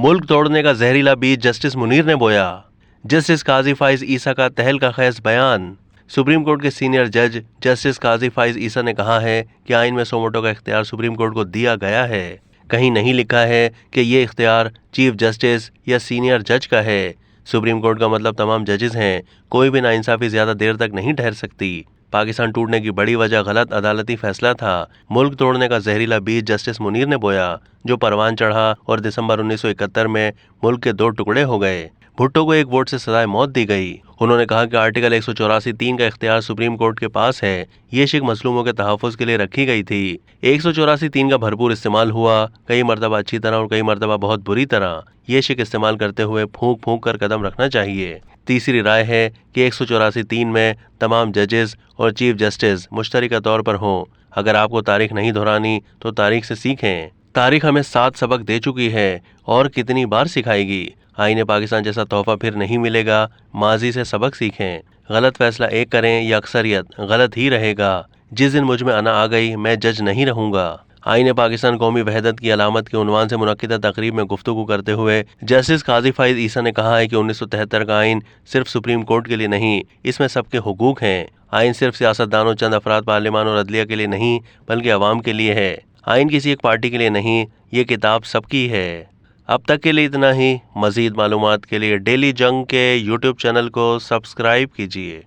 मुल्क तोड़ने का जहरीला बीज जस्टिस मुनीर ने बोया। जस्टिस काजी फाइज ईसा का तहलका खेज बयान। सुप्रीम कोर्ट के सीनियर जज जस्टिस काजी फाइज ईसा ने कहा है कि आइन में सो मोटो का इख्तियार सुप्रीम कोर्ट को दिया गया है। कहीं नहीं लिखा है कि ये इख्तियार चीफ जस्टिस या सीनियर जज का है। सुप्रीम कोर्ट का मतलब तमाम जजेस हैं। कोई भी नाइंसाफी ज्यादा देर तक नहीं ठहर सकती। पाकिस्तान टूटने की बड़ी वजह गलत अदालती फैसला था। मुल्क तोड़ने का जहरीला बीज जस्टिस मुनीर ने बोया, जो परवान चढ़ा और दिसंबर 1971 में मुल्क के 2 टुकड़े हो गए। भुट्टो को 1 वोट से सजाए मौत दी गई। उन्होंने कहा कि आर्टिकल 184(3) का इख्तियार सुप्रीम कोर्ट के पास है। ये शिक मजलूमों के तहफ़्फ़ुज़ के लिए रखी गई थी। 184(3) का भरपूर इस्तेमाल हुआ, कई मरतबा अच्छी तरह और कई मरतबा बहुत बुरी तरह। ये शिक इस्तेमाल करते हुए फूंक फूंक कर कदम रखना चाहिए। तीसरी राय है कि 184(3) में तमाम जजेस और चीफ जस्टिस मुश्तरका तौर पर हों। अगर आपको तारीख नहीं दोहरानी तो तारीख से सीखें। तारीख हमें 7 सबक दे चुकी है और कितनी बार सिखाएगी। आईने पाकिस्तान जैसा तोहफा फिर नहीं मिलेगा। माजी से सबक सीखें। गलत फैसला एक करें या अक्सरियत, गलत ही रहेगा। जिस दिन मुझ में अना आ गई मैं जज नहीं रहूंगा। आईने पाकिस्तान कौमी वहदत की अलामत के उन्वान से मुनक्किदा तकरीब में गुफ्तगू करते हुए जस्टिस काजी फाइज ईसा ने कहा है कि 1973 का आइन सिर्फ सुप्रीम कोर्ट के लिए नहीं, इसमें सबके हुकूक हैं। आइन सिर्फ सियासतदानों, चंद अफराद, पार्लियामान और अदलिया के लिए नहीं बल्कि अवाम के लिए है। आइन किसी एक पार्टी के लिए नहीं, ये किताब सबकी है। अब तक के लिए इतना ही। मजीद मालूमात के लिए डेली जंग के यूट्यूब चैनल को सब्सक्राइब कीजिए।